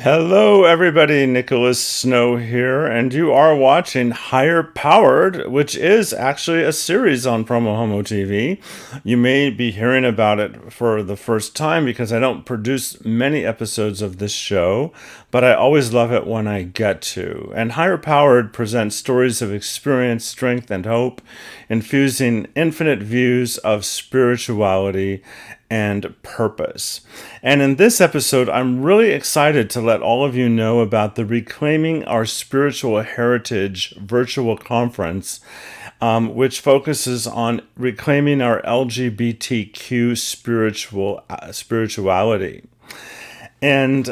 Hello, everybody. Nicholas Snow here, and you are watching Higher Powered, which is actually a series on PromoHomo.TV. You may be hearing about it for the first time because I don't produce many episodes of this show, but I always love it when I get to. And Higher Powered presents stories of experience, strength, and hope, infusing infinite views of spirituality and purpose. And in this episode, I'm really excited to let all of you know about the Reclaiming Our Spiritual Heritage virtual conference, which focuses on reclaiming our LGBTQ spirituality. And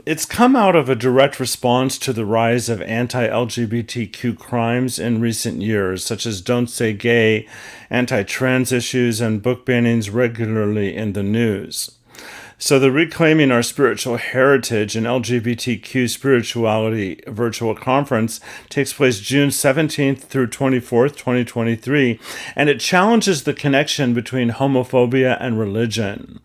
it's come out of a direct response to the rise of anti-LGBTQ crimes in recent years, such as Don't Say Gay, anti-trans issues, and book bannings regularly in the news. So the Reclaiming Our Spiritual Heritage and LGBTQ Spirituality Virtual Conference takes place June 17th through 24th, 2023, and it challenges the connection between homophobia and religion.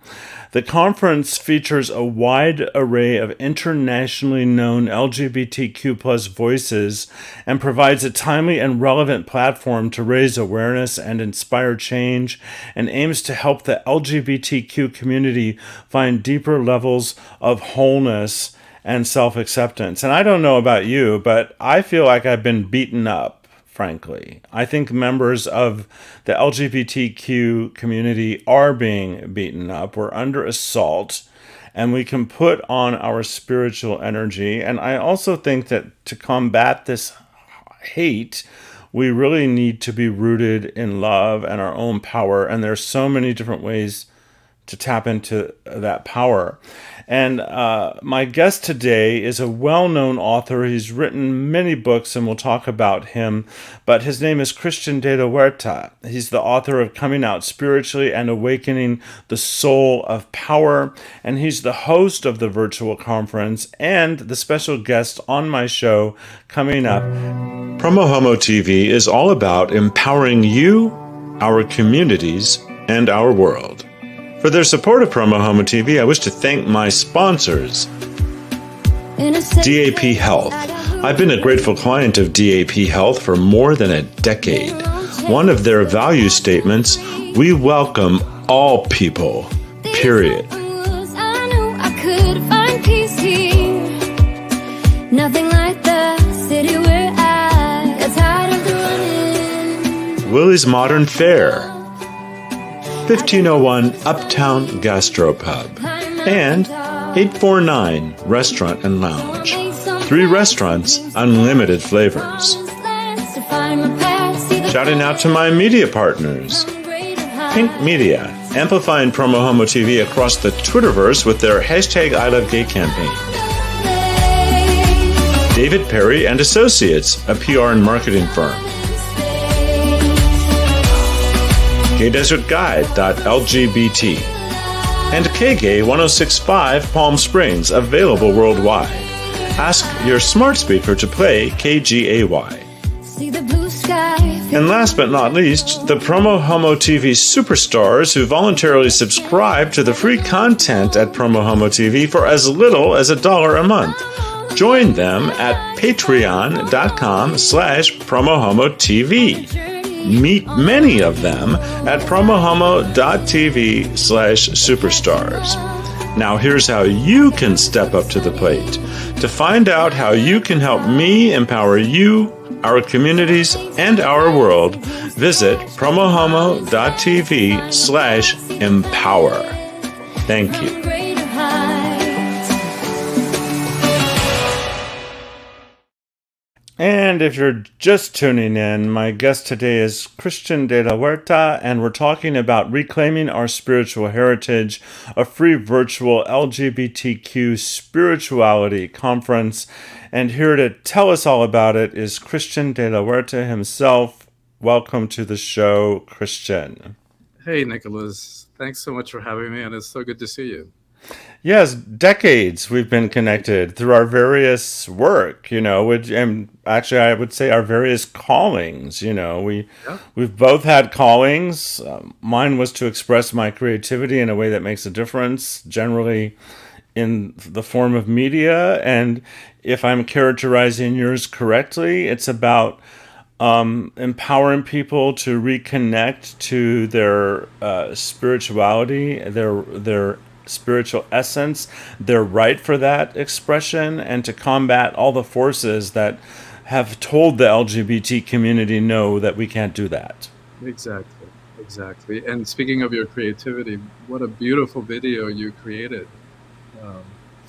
The conference features a wide array of internationally known LGBTQ plus voices and provides a timely and relevant platform to raise awareness and inspire change, and aims to help the LGBTQ community find deeper levels of wholeness and self-acceptance. And I don't know about you, but I feel like I've been beaten up. Frankly, I think members of the LGBTQ community are being beaten up. We're under assault, and we can put on our spiritual energy. And I also think that to combat this hate, we really need to be rooted in love and our own power. And there's so many different ways to tap into that power. And my guest today is a well-known author. He's written many books, and we'll talk about him. But his name is Christian de la Huerta. He's the author of Coming Out Spiritually and Awakening the Soul of Power. And he's the host of the virtual conference and the special guest on my show coming up. PromoHomo.TV is all about empowering you, our communities, and our world. For their support of PromoHomo.TV, I wish to thank my sponsors. DAP Health. I've been a grateful client of DAP Health for more than a decade. One of their value statements, we welcome all people, period. Willie's Modern Fare. 1501 Uptown Gastropub, and 849 Restaurant and Lounge. 3 restaurants, unlimited flavors. Shouting out to my media partners. Pink Media, amplifying PromoHomo.TV across the Twitterverse with their hashtag I Love Gay campaign. David Perry and Associates, a PR and marketing firm. GayDesertGuide.lgbt, and KGay 1065 Palm Springs, available worldwide. Ask your smart speaker to play KGAY. And last but not least, the PromoHomo.TV superstars who voluntarily subscribe to the free content at PromoHomo.TV for as little as $1 a month. Join them at patreon.com/PromoHomo.TV. Meet many of them at PromoHomo.TV/superstars. Now here's how you can step up to the plate. To find out how you can help me empower you, our communities, and our world, visit PromoHomo.TV/empower. Thank you. And if you're just tuning in, my guest today is Christian de la Huerta, and we're talking about Reclaiming Our Spiritual Heritage, a free virtual LGBTQ spirituality conference. And here to tell us all about it is Christian de la Huerta himself. Welcome to the show, Christian. Hey, Nicholas. Thanks so much for having me, and it's so good to see you. Yes, decades we've been connected through our various work, and actually I would say our various callings. We've both had callings. Mine was to express my creativity in a way that makes a difference, generally in the form of media. And if I'm characterizing yours correctly, it's about empowering people to reconnect to their spirituality, their spiritual essence, their right for that expression, and to combat all the forces that have told the LGBT community no, that we can't do that. Exactly, exactly. And speaking of your creativity, what a beautiful video you created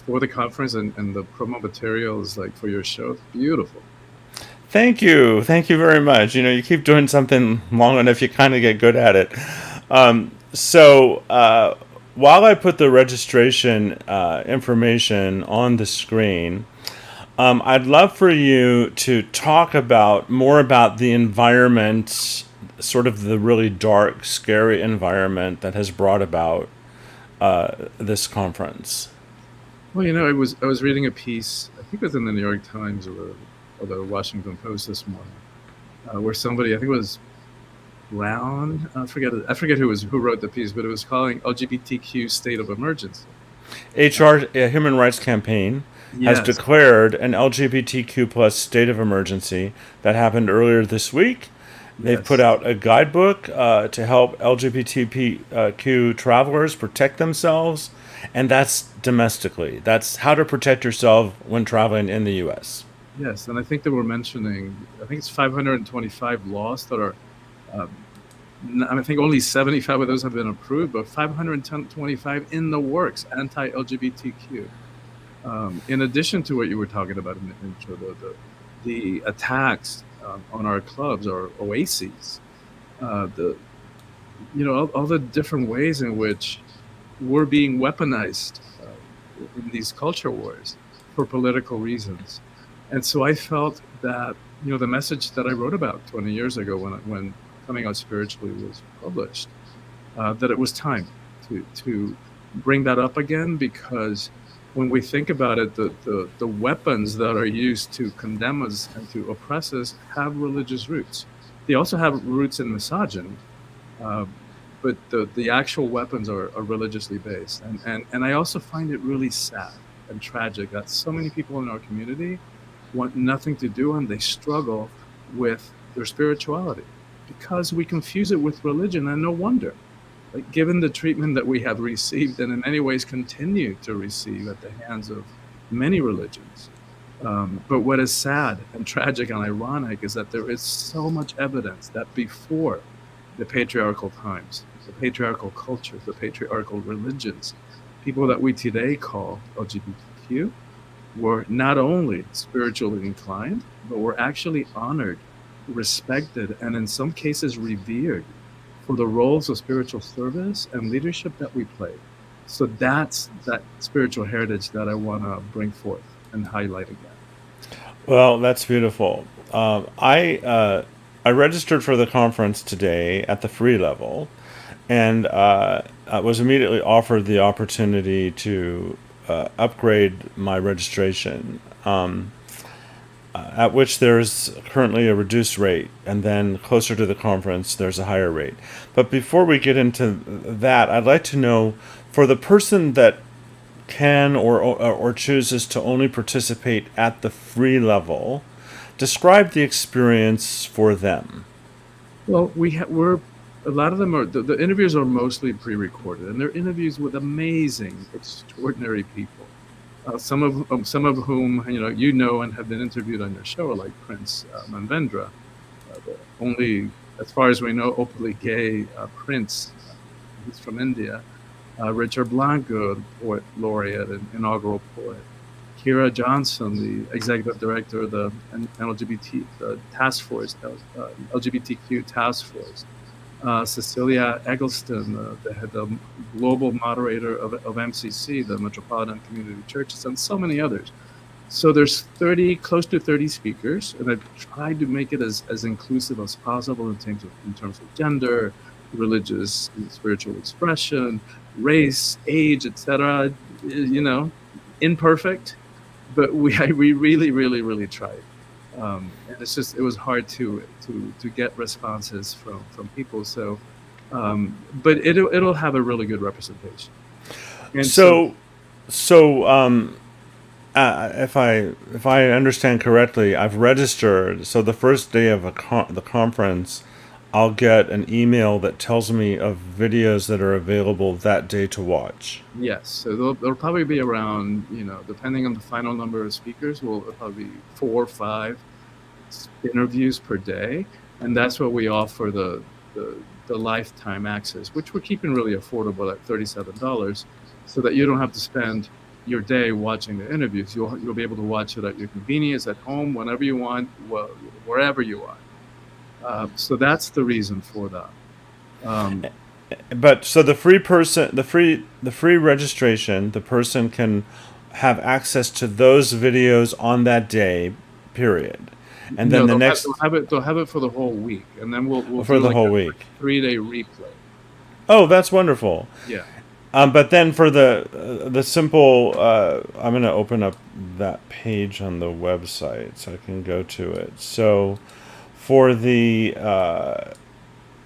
for the conference and the promo materials like for your show. It's beautiful. Thank you. Thank you very much. You keep doing something long enough, you kind of get good at it. While I put the registration information on the screen, I'd love for you to talk about more about the environment, sort of the really dark, scary environment that has brought about this conference. Well, I was reading a piece, I think it was in the New York Times or the Washington Post this morning, where somebody, I think it was Brown, I forget who wrote the piece, but it was calling LGBTQ state of emergency. HR Human Rights Campaign has Yes, declared an LGBTQ plus state of emergency that happened earlier this week. They've put yes, out a guidebook to help LGBTQ travelers protect themselves, and that's domestically. That's how to protect yourself when traveling in the U.S. yes. And I think they were mentioning, I think it's 525 laws that are, I think only 75 of those have been approved, but 525 in the works, anti-LGBTQ. In addition to what you were talking about in the intro, the attacks on our clubs or oases, the all the different ways in which we're being weaponized in these culture wars for political reasons. And so I felt that the message that I wrote about 20 years ago when Coming Out Spiritually was published, that it was time to bring that up again, because when we think about it, the weapons that are used to condemn us and to oppress us have religious roots. They also have roots in misogyny, uh, but the actual weapons are religiously based. And I also find it really sad and tragic that so many people in our community want nothing to do, and they struggle with their spirituality because we confuse it with religion. And no wonder, like, given the treatment that we have received and in many ways continue to receive at the hands of many religions. But what is sad and tragic and ironic is that there is so much evidence that before the patriarchal times, the patriarchal cultures, the patriarchal religions, people that we today call LGBTQ were not only spiritually inclined, but were actually honored, respected, and in some cases revered for the roles of spiritual service and leadership that we played. So that's that spiritual heritage that I want to bring forth and highlight again. Well, that's beautiful. I registered for the conference today at the free level, and I was immediately offered the opportunity to upgrade my registration, at which there's currently a reduced rate, and then closer to the conference, there's a higher rate. But before we get into that, I'd like to know, for the person that can or chooses to only participate at the free level, describe the experience for them. Well, we're a lot of them are the interviews are mostly pre-recorded, and they're interviews with amazing, extraordinary people. Some of whom and have been interviewed on your show, like Prince Manvendra, the only, as far as we know, openly gay prince. He's from India. Richard Blanco, the poet laureate and inaugural poet. Kira Johnson, the executive director of the task force, LGBTQ task force. Cecilia Eggleston, the global moderator of MCC, the Metropolitan Community Churches, and so many others. So there's close to 30 speakers, and I've tried to make it as inclusive as possible in terms of gender, religious and spiritual expression, race, age, etc. Imperfect, but we really, really, really tried. And it was hard to get responses from people. So, but it'll have a really good representation. And So, So, if I understand correctly, I've registered. So the first day of the conference, I'll get an email that tells me of videos that are available that day to watch. Yes, so there'll probably be around, depending on the final number of speakers, will probably be 4 or 5 interviews per day, and that's what we offer the lifetime access, which we're keeping really affordable at $37, so that you don't have to spend your day watching the interviews. You'll be able to watch it at your convenience, at home, whenever you want, wherever you want. So that's the reason for that. Um, But so the free registration, the person can have access to those videos on that day, period. And then no, the they'll next have it. They'll have it for the whole week, and then we'll for do the like whole a week. 3-day replay. Oh, that's wonderful. Yeah. But then for the simple, I'm going to open up that page on the website so I can go to it. So for the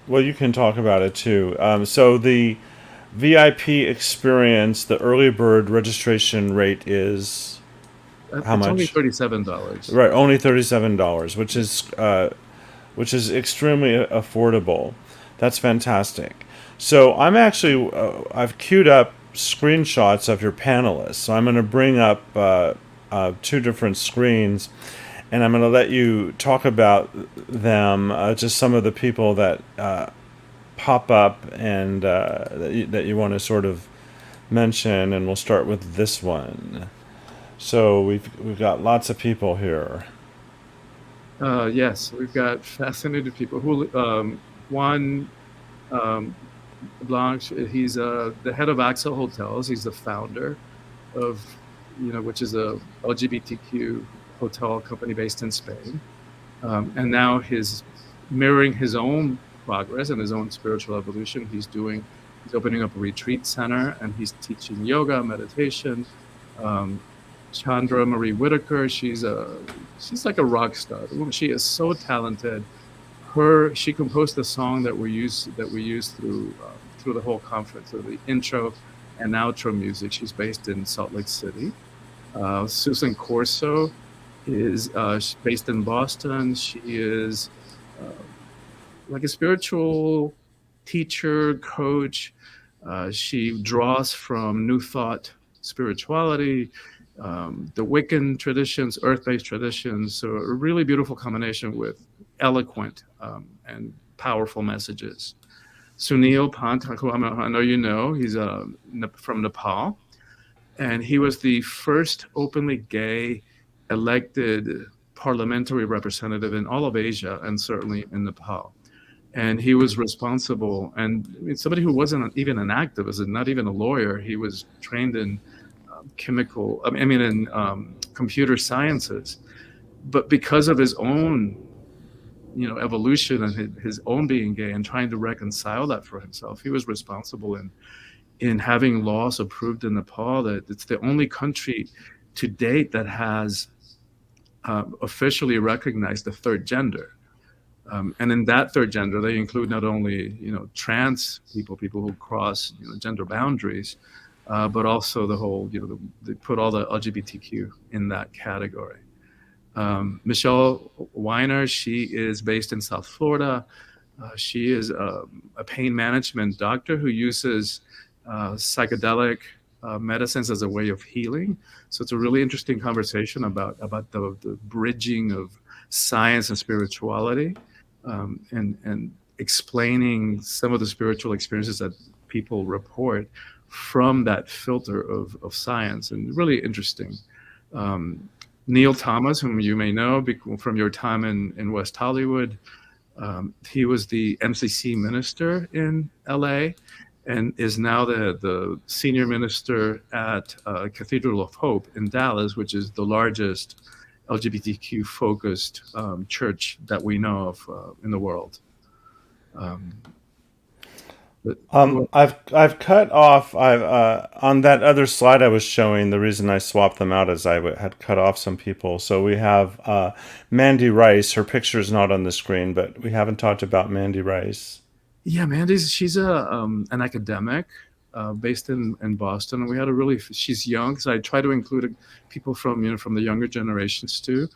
well, you can talk about it too. So the VIP experience, the early bird registration rate is how It's only much? $37. Right, only $37, which is extremely affordable. That's fantastic. So I've queued up screenshots of your panelists. So I'm going to bring up two different screens, and I'm going to let you talk about them. Just some of the people that pop up and that you want to sort of mention, and we'll start with this one. So we've got lots of people here. Yes, we've got fascinated people. Juan um, Blanche, he's the head of Axel Hotels. He's the founder of, which is a LGBTQ hotel company based in Spain. And now he's mirroring his own progress and his own spiritual evolution. He's opening up a retreat center, and he's teaching yoga, meditation. Um, Chandra Marie Whitaker, she's like a rock star. She is so talented. She composed the song that we use through the whole conference, so the intro and outro music. She's based in Salt Lake City. Susan Corso is based in Boston. She is uh, like a spiritual teacher, coach. She draws from New Thought spirituality, the Wiccan traditions, earth-based traditions. So a really beautiful combination with eloquent and powerful messages. Sunil Pant, who I know you know, he's from Nepal, and he was the first openly gay elected parliamentary representative in all of Asia, and certainly in Nepal. And he was responsible, and somebody who wasn't even an activist and not even a lawyer. He was trained in in computer sciences, but because of his own evolution and his own being gay and trying to reconcile that for himself, he was responsible in having laws approved in Nepal that it's the only country to date that has officially recognized the third gender. And in that third gender, they include not only trans people who cross gender boundaries, but also the whole they put all the LGBTQ in that category. Michelle Weiner, she is based in South Florida. She is a pain management doctor who uses psychedelic medicines as a way of healing. So it's a really interesting conversation about the bridging of science and spirituality, and explaining some of the spiritual experiences that people report from that filter of science, and really interesting. Um, Neil Thomas, whom you may know from your time in West Hollywood, he was the MCC minister in LA and is now the senior minister at Cathedral of Hope in Dallas, which is the largest LGBTQ focused church that we know of in the world. Um, but, well, I've cut off. I've on that other slide I was showing. The reason I swapped them out is had cut off some people. So we have Mandy Rice. Her picture is not on the screen, but we haven't talked about Mandy Rice. yeah, Mandy's she's an academic. based in Boston. And we had a really, she's young, so I try to include people from, from the younger generations too.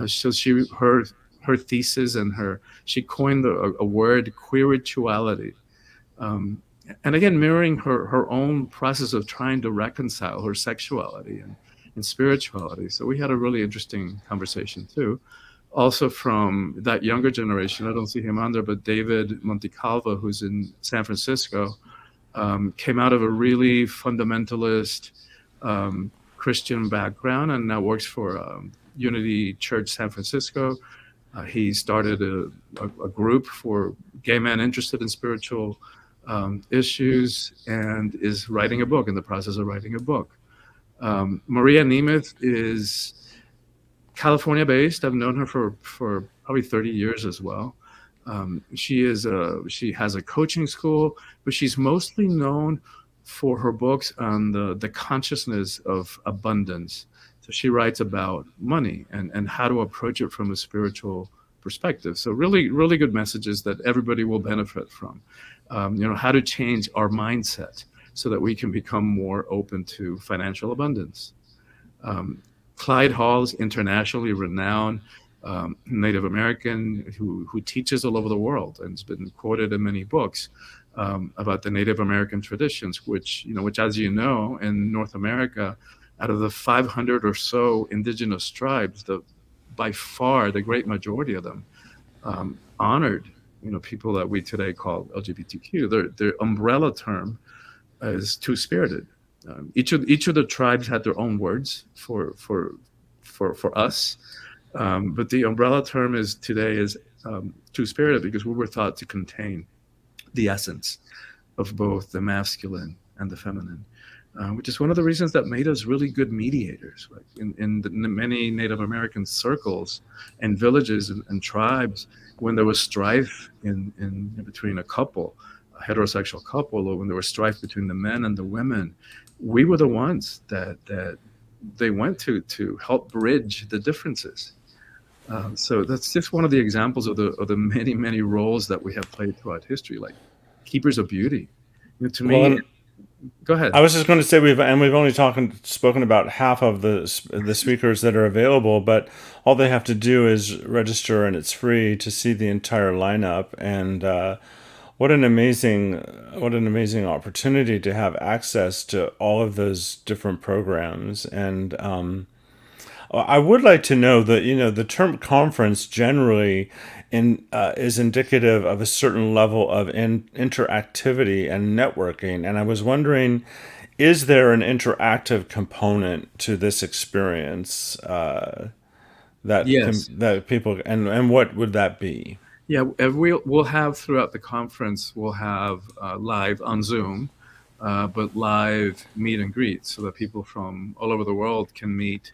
So her thesis and she coined a word, queerituality. Um, and again, mirroring her own process of trying to reconcile her sexuality and spirituality. So we had a really interesting conversation too. Also from that younger generation, I don't see him on there, but David Montecalvo, who's in San Francisco, came out of a really fundamentalist Christian background and now works for Unity Church San Francisco. He started a group for gay men interested in spiritual issues and is writing a book, in the process of writing a book. Maria Nemeth is California based. I've known her for probably 30 years as well. She has a coaching school, but she's mostly known for her books on the consciousness of abundance. So she writes about money and how to approach it from a spiritual perspective. So really, really good messages that everybody will benefit from. How to change our mindset so that we can become more open to financial abundance. Clyde Hall's internationally renowned Native American who teaches all over the world and has been quoted in many books about the Native American traditions, which, as you know, in North America, out of the 500 or so indigenous tribes, by far the great majority of them honored, people that we today call LGBTQ. Their umbrella term is two-spirited. Each of the tribes had their own words for us, but the umbrella term today is two-spirited because we were thought to contain the essence of both the masculine and the feminine, which is one of the reasons that made us really good mediators. Like in many Native American circles and villages and tribes, when there was strife in between a heterosexual couple, or when there was strife between the men and the women, we were the ones that they went to help bridge the differences. So that's just one of the examples of the many, many roles that we have played throughout history, like keepers of beauty. To Well, me, and go ahead. I was just going to say we've only spoken about half of the speakers that are available, but all they have to do is register, and it's free to see the entire lineup. And what an amazing opportunity to have access to all of those different programs. And I would like to know that the term conference generally is indicative of a certain level of interactivity and networking. And I was wondering, is there an interactive component to this experience Yes. that people, and what would that be? Yeah, we'll have throughout the conference, we'll have live on Zoom, but live meet and greet so that people from all over the world can meet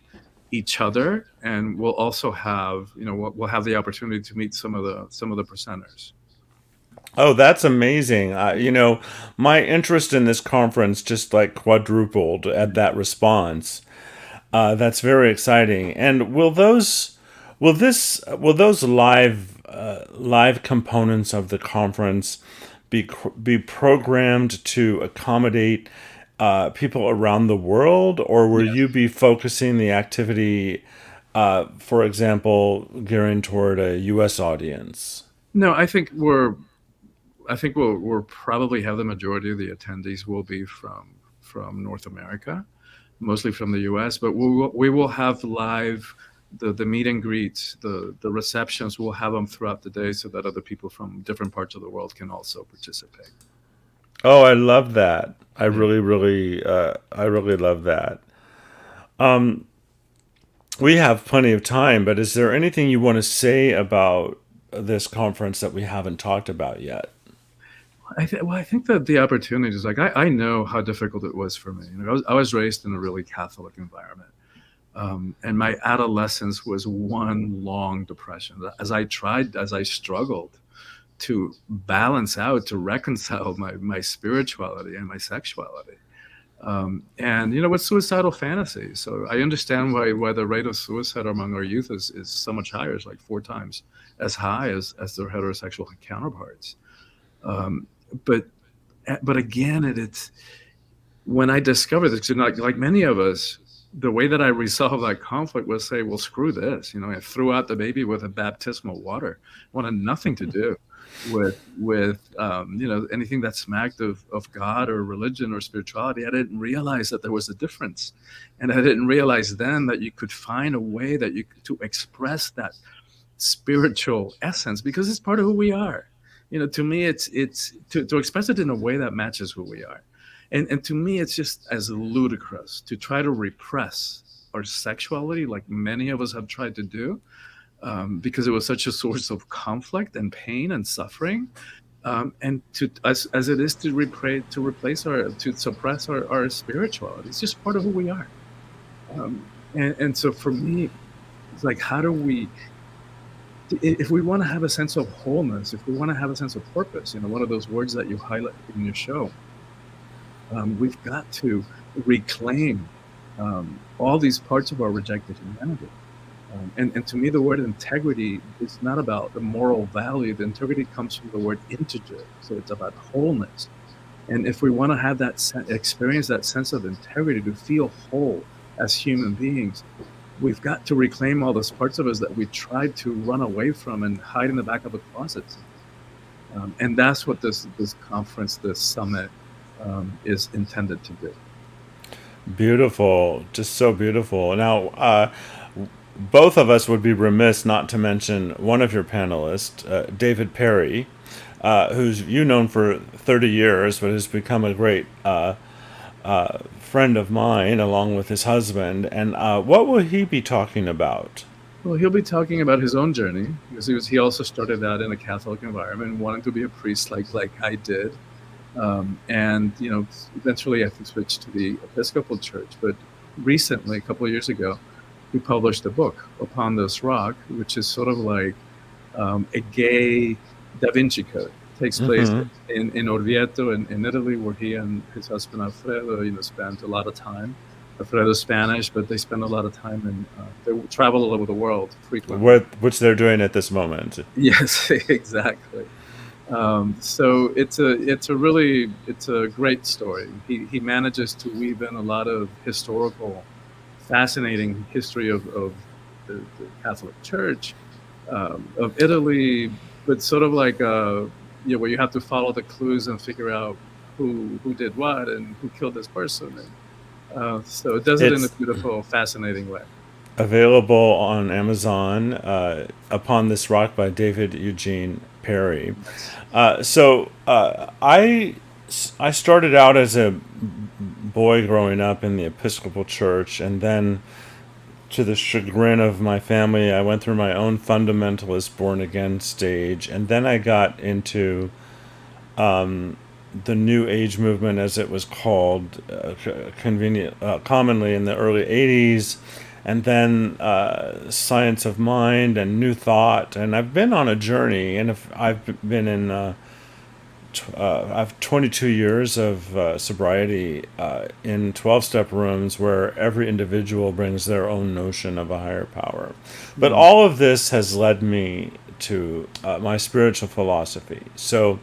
each other, and we'll also have, we'll have the opportunity to meet some of the presenters. Oh, that's amazing. My interest in this conference just like quadrupled at that response. That's very exciting. And will those live components of the conference be programmed to accommodate people around the world, or will you Yes. be focusing the activity, for example, gearing toward a U.S. audience? No, I think we'll probably have the majority of the attendees will be from North America, mostly from the U.S. But we will have live the meet and greets, the receptions. We'll have them throughout the day so that other people from different parts of the world can also participate. Oh, I love that. Yeah. I really love that. We have plenty of time, but is there anything you want to say about this conference that we haven't talked about yet? I think that the opportunities, like I know how difficult it was for me. I was raised in a really Catholic environment. And my adolescence was one long depression. As I struggled to balance out, to reconcile my spirituality and my sexuality. And with suicidal fantasies. So I understand why the rate of suicide among our youth is so much higher. It's like 4 times as high as their heterosexual counterparts. But But again, it's when I discovered this, like many of us, the way that I resolved that conflict was say, well, screw this. I threw out the baby with a baptismal water. Wanted nothing to do with anything that smacked of God or religion or spirituality. I didn't realize that there was a difference, and I didn't realize then that you could find a way that you to express that spiritual essence, because it's part of who we are. To me, it's to express it in a way that matches who we are. And to me, it's just as ludicrous to try to repress our sexuality, like many of us have tried to do, because it was such a source of conflict and pain and suffering. And to as it is to suppress our spirituality. It's just part of who we are. And so for me, it's like, how do we, if we want to have a sense of wholeness, if we want to have a sense of purpose, one of those words that you highlight in your show, we've got to reclaim all these parts of our rejected humanity. And to me, the word integrity is not about the moral value. The integrity comes from the word integer. So it's about wholeness. And if we want to have that experience, that sense of integrity, to feel whole as human beings, we've got to reclaim all those parts of us that we tried to run away from and hide in the back of a closet. And that's what this conference, this summit, is intended to do. Beautiful, just so beautiful. Now, both of us would be remiss not to mention one of your panelists, David Perry, who's known for 30 years, but has become a great friend of mine, along with his husband. And what will he be talking about? Well, he'll be talking about his own journey, because he also started out in a Catholic environment, wanting to be a priest like I did. And eventually I think switched to the Episcopal Church. But recently, a couple of years ago, he published a book, Upon This Rock, which is sort of like a gay Da Vinci Code. It takes place in Orvieto in Italy, where he and his husband Alfredo spent a lot of time. Alfredo's Spanish, but they spend a lot of time, and they travel all over the world frequently. Which they're doing at this moment. Yes, exactly. So it's a great story. He manages to weave in a lot of historical, fascinating history of the Catholic Church, of Italy, but sort of like where you have to follow the clues and figure out who did what and who killed this person. And so it does it in a beautiful, fascinating way. Available on Amazon, Upon This Rock by David Eugene Perry. I started out as a boy growing up in the Episcopal Church, and then, to the chagrin of my family, I went through my own fundamentalist born again stage, and then I got into the New Age movement, as it was called, commonly in the early '80s, and then Science of Mind and New Thought, and I've been on a journey, and I've been in. I've 22 years of sobriety in 12-step rooms where every individual brings their own notion of a higher power. But all of this has led me to my spiritual philosophy. So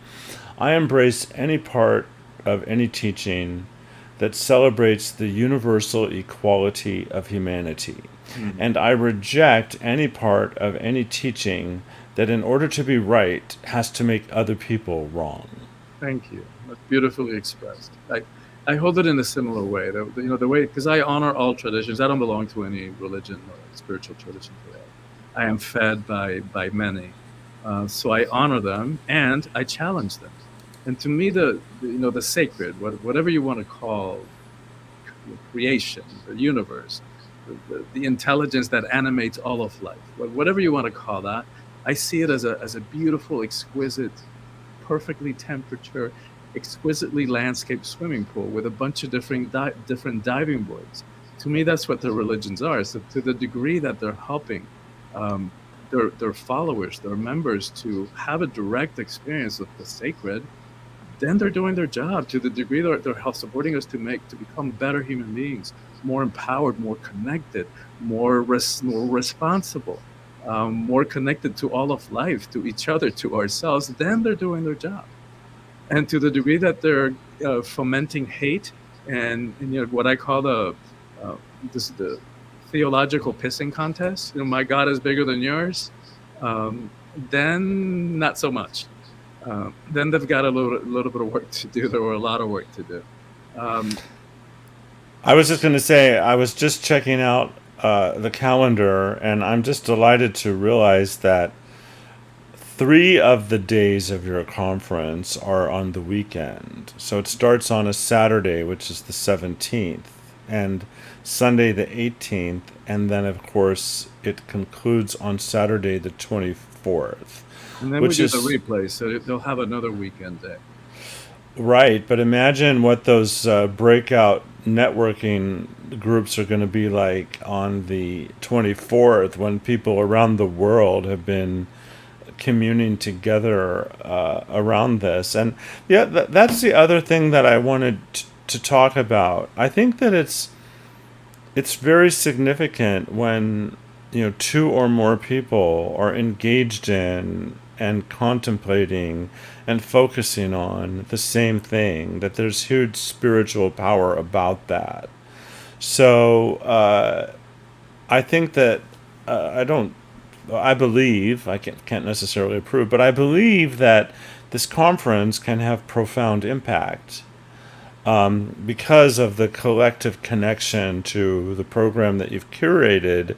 I embrace any part of any teaching that celebrates the universal equality of humanity. And I reject any part of any teaching that, in order to be right, has to make other people wrong. Thank you. That's beautifully expressed. I hold it in a similar way. The way, because I honor all traditions. I don't belong to any religion or spiritual tradition today. I am fed by many, so I honor them and I challenge them. And to me, the sacred, whatever you want to call creation, the universe, the intelligence that animates all of life, whatever you want to call that, I see it as a beautiful, exquisite, perfectly temperature, exquisitely landscaped swimming pool with a bunch of different diving boards. To me, that's what the religions are. So to the degree that they're helping their followers, their members, to have a direct experience of the sacred, then they're doing their job. To the degree they're supporting us to become better human beings, more empowered, more connected, more responsible, more connected to all of life, to each other, to ourselves, then they're doing their job. And to the degree that they're fomenting hate and what I call uh, the theological pissing contest, my God is bigger than yours, then not so much. Then they've got a little bit of work to do, or a lot of work to do. Um, I was just going to say, I was just checking out the calendar, and I'm just delighted to realize that 3 of the days of your conference are on the weekend. So it starts on a Saturday, which is the 17th, and Sunday the 18th, and then, of course, it concludes on Saturday the 24th, and then we which do the is replay, so they'll have another weekend day. right. But imagine what those breakout networking groups are going to be like on the 24th when people around the world have been communing together around this. And yeah, that's the other thing that I wanted to talk about. I think that it's very significant when two or more people are engaged in and contemplating and focusing on the same thing, that there's huge spiritual power about that. So I think that I don't I believe, I can't necessarily approve, but I believe that this conference can have profound impact because of the collective connection to the program that you've curated.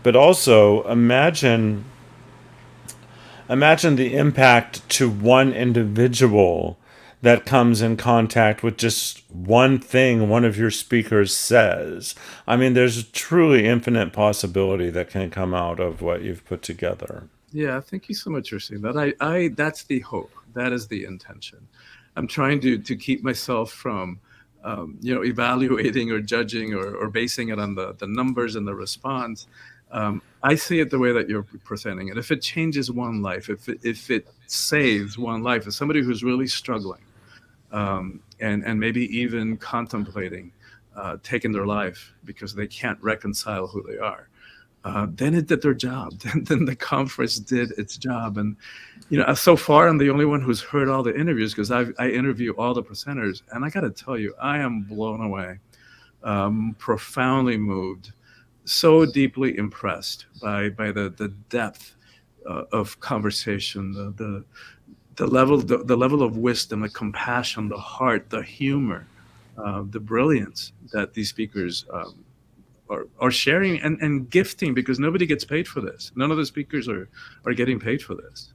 But also imagine the impact to one individual that comes in contact with just one thing one of your speakers says. I mean, there's a truly infinite possibility that can come out of what you've put together. Yeah, thank you so much for saying that. I that's the hope. That is the intention. I'm trying to keep myself from, evaluating or judging or basing it on the numbers and the response. I see it the way that you're presenting it. If it changes one life, if it saves one life, as somebody who's really struggling, and maybe even contemplating taking their life because they can't reconcile who they are, then it did their job. Then the conference did its job. And so far I'm the only one who's heard all the interviews because I interview all the presenters, and I got to tell you, I am blown away, profoundly moved, so deeply impressed by the depth of conversation, the level of wisdom, the compassion, the heart, the humor, the brilliance that these speakers are sharing and gifting, because nobody gets paid for this. None of the speakers are getting paid for this.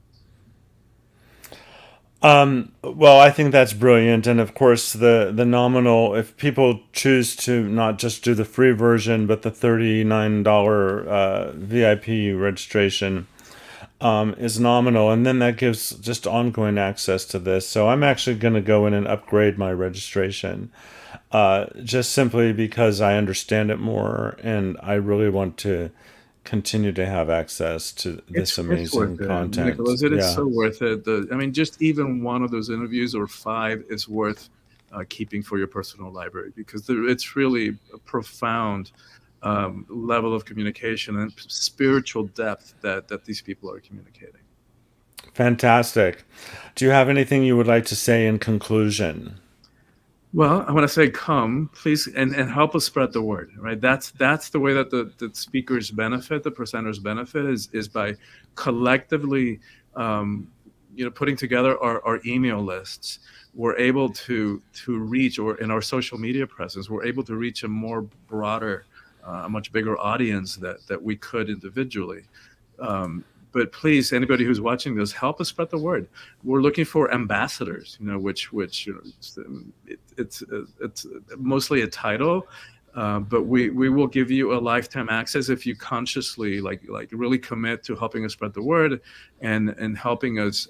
Well, I think that's brilliant, and of course, the nominal. If people choose to not just do the free version, but the $39 VIP registration is nominal, and then that gives just ongoing access to this. So I'm actually going to go in and upgrade my registration, just simply because I understand it more, and I really want to continue to have access to this It's worth amazing it, content. Nicholas. It is Yeah. so worth it. I mean, just even one of those interviews or five is worth keeping for your personal library, because it's really a profound level of communication and spiritual depth that these people are communicating. Fantastic. Do you have anything you would like to say in conclusion? Well, I want to say, come, please, and help us spread the word, right? That's the way that the speakers benefit, the presenters benefit, is by collectively, putting together our email lists. We're able to reach, or in our social media presence, we're able to reach a more broader, a much bigger audience that we could individually. But please, anybody who's watching this, help us spread the word. We're looking for ambassadors, which it's mostly a title, but we will give you a lifetime access if you consciously like really commit to helping us spread the word and helping us,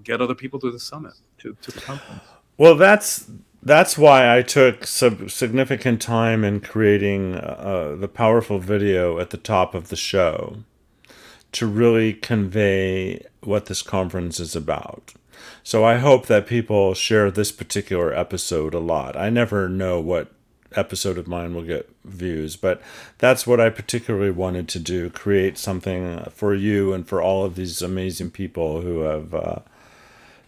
get other people to the summit, to the conference. Well, that's why I took some significant time in creating the powerful video at the top of the show to really convey what this conference is about. So I hope that people share this particular episode a lot. I never know what episode of mine will get views, but that's what I particularly wanted to do, create something for you and for all of these amazing people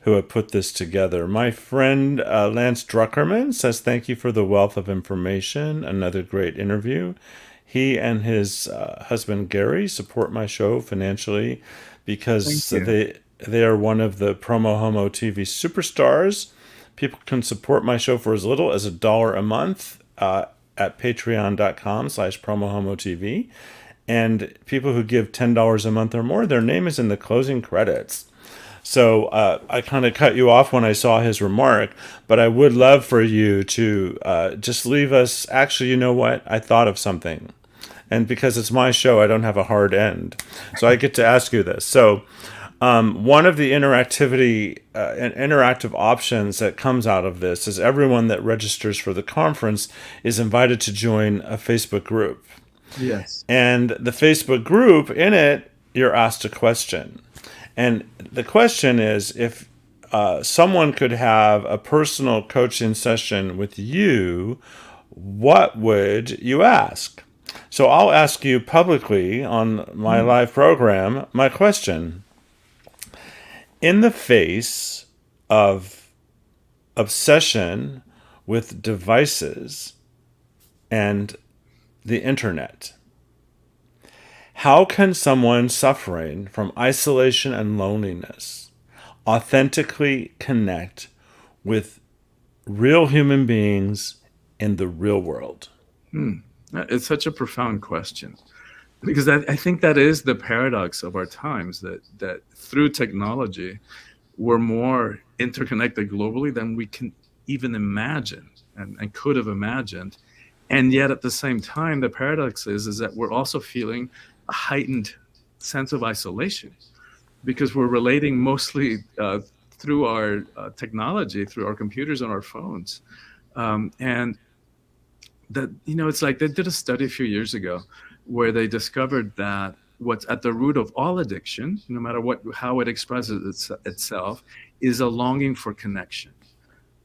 who have put this together. My friend Lance Druckerman says, "Thank you for the wealth of information. Another great interview." He and his husband Gary support my show financially Thank because you. they are one of the PromoHomo.TV superstars. People can support my show for as little as $1 a month at patreon.com/PromoHomo.TV. And people who give $10 a month or more, their name is in the closing credits. So I kind of cut you off when I saw his remark, but I would love for you to just leave us. Actually, you know what? I thought of something. And because it's my show, I don't have a hard end. So I get to ask you this. So one of the interactivity and interactive options that comes out of this is everyone that registers for the conference is invited to join a Facebook group. Yes. And the Facebook group, in it, you're asked a question. And the question is, if someone could have a personal coaching session with you, what would you ask? So I'll ask you publicly on my Hmm. live program my question. In the face of obsession with devices and the internet, how can someone suffering from isolation and loneliness authentically connect with real human beings in the real world? Hmm. It's such a profound question, because I think that is the paradox of our times, that through technology, we're more interconnected globally than we can even imagine and could have imagined. And yet at the same time, the paradox is that we're also feeling a heightened sense of isolation, because we're relating mostly through our technology, through our computers and our phones. And that, it's like they did a study a few years ago where they discovered that what's at the root of all addiction, no matter how it expresses itself, is a longing for connection.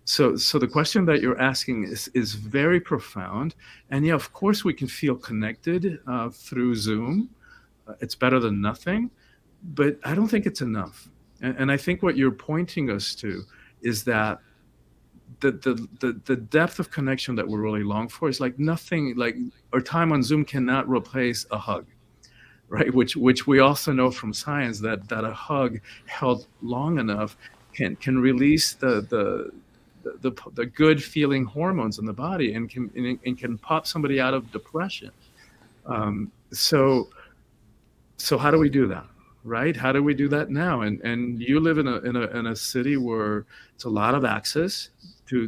So the question that you're asking is very profound. And yeah, of course we can feel connected through Zoom. It's better than nothing, but I don't think it's enough. And I think what you're pointing us to is that the depth of connection that we really long for is like nothing. Like, our time on Zoom cannot replace a hug, right? Which we also know from science that a hug held long enough can release the good feeling hormones in the body, and can pop somebody out of depression. So how do we do that, right? How do we do that now? And you live in a city where it's a lot of access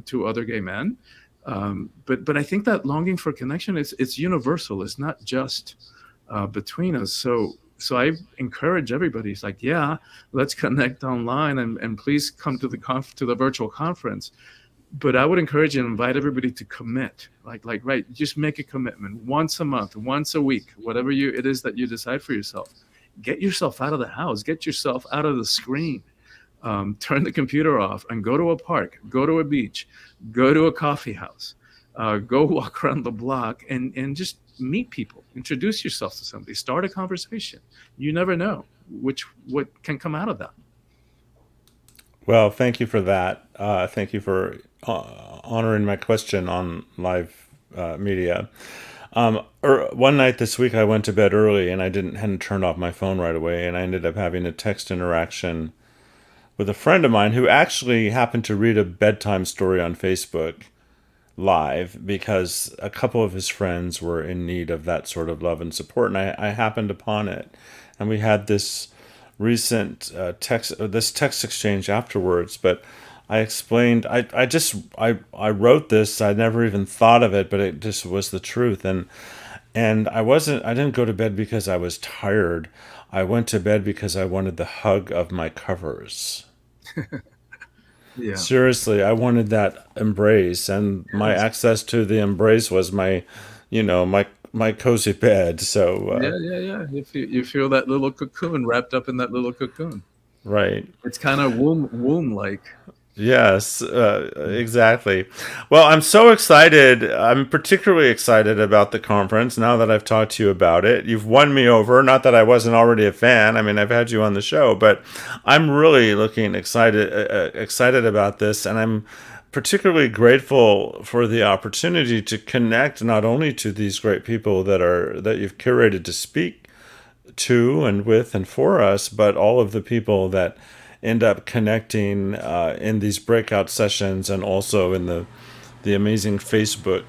to other gay men. But I think that longing for connection it's universal. It's not just between us. So I encourage everybody. It's like, yeah, let's connect online, and please come to the virtual conference. But I would encourage you to invite everybody to commit. Like, right, just make a commitment once a month, once a week, whatever it is that you decide for yourself. Get yourself out of the house. Get yourself out of the screen. Turn the computer off and go to a park, go to a beach, go to a coffee house, go walk around the block, and just meet people. Introduce yourself to somebody. Start a conversation. You never know what can come out of that. Well, thank you for that. Thank you for honoring my question on live media. One night this week, I went to bed early and I hadn't turned off my phone right away, and I ended up having a text interaction with a friend of mine who actually happened to read a bedtime story on Facebook live because a couple of his friends were in need of that sort of love and support, and I happened upon it, and we had this recent this text exchange afterwards. But I explained, I wrote this, I never even thought of it, but it just was the truth. And I didn't go to bed because I was tired. I went to bed because I wanted the hug of my covers. Yeah. Seriously, I wanted that embrace, and my Yes. access to the embrace was my cozy bed. So Yeah, yeah, yeah. You feel that little cocoon wrapped up in that little cocoon. right. It's kind of womb like. Yes, exactly. Well, I'm so excited. I'm particularly excited about the conference now that I've talked to you about it. You've won me over. Not that I wasn't already a fan. I mean, I've had you on the show, but I'm really looking excited about this, and I'm particularly grateful for the opportunity to connect not only to these great people that you've curated to speak to and with and for us, but all of the people that end up connecting in these breakout sessions and also in the amazing Facebook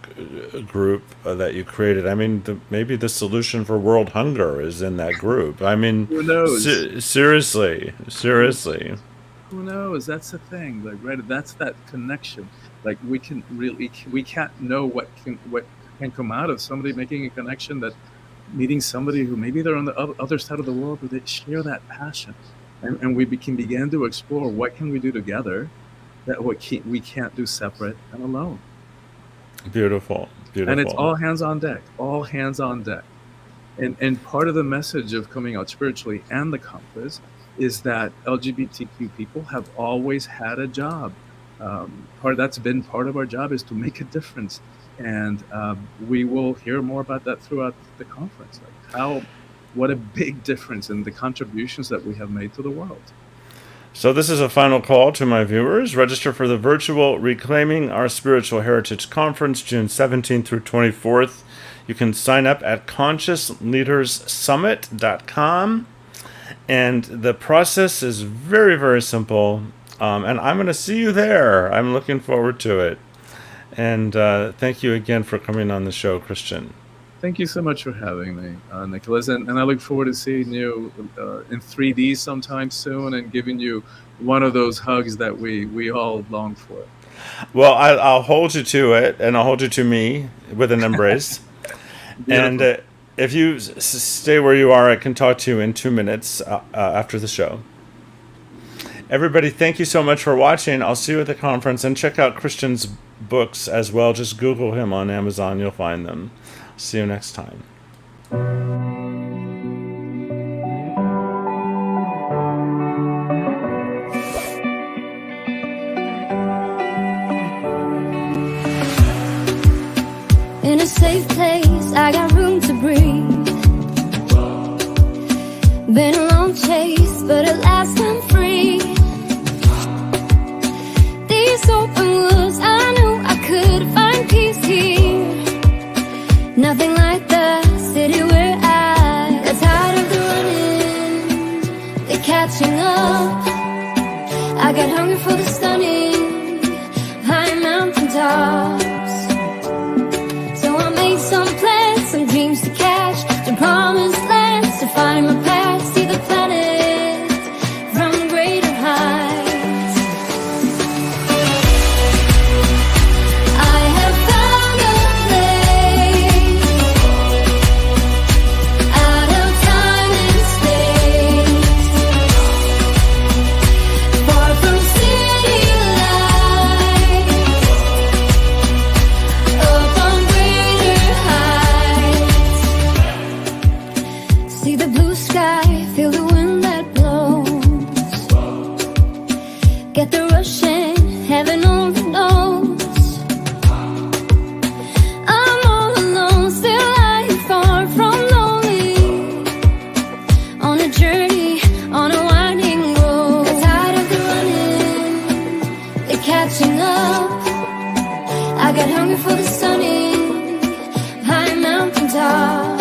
group that you created. I mean, maybe the solution for world hunger is in that group. I mean, Who knows? seriously, seriously. Who knows? That's the thing. Like, right? That's that connection. Like, we can't know what can come out of somebody making a connection, that meeting somebody who maybe they're on the other side of the world, but they share that passion, and can begin to explore what can we do together that we can't do separate and alone. Beautiful, And it's beautiful. all hands on deck, all hands on deck. And part of the message of coming out spiritually and the compass is that LGBTQ people have always had a job. That's been part of our job, is to make a difference. And we will hear more about that throughout the conference, like what a big difference in the contributions that we have made to the world. So, this is a final call to my viewers. Register for the virtual Reclaiming Our Spiritual Heritage Conference, June 17th through 24th. You can sign up at consciousleaderssummit.com. And the process is very, very simple. And I'm going to see you there. I'm looking forward to it. And thank you again for coming on the show, Christian. Thank you so much for having me, Nicholas. And I look forward to seeing you in 3D sometime soon, and giving you one of those hugs that we all long for. Well, I'll hold you to it, and I'll hold you to me with an embrace. And Beautiful. if you stay where you are, I can talk to you in 2 minutes after the show. Everybody, thank you so much for watching. I'll see you at the conference, and check out Christian's books as well. Just Google him on Amazon. You'll find them. See you next time. In a safe place, I got room to breathe. Been a long chase, but at last I'm free. These open woods, I knew I could find peace here. Nothing like the city where I got tired of the running, the catching up. I got hungry for the stunning high mountain tops. So I made some plans, some dreams to catch, to promised lands, to find my path, see the planet from greater heights. I have found a place out of time and space, far from city lights, up on greater heights. See the blue sky, feel the wind that blows, get the rush in, heaven only knows. I'm all alone, still lying far from lonely, on a journey, on a winding road. Got tired of the running, the catching up. I got hungry for the sunny high mountain top.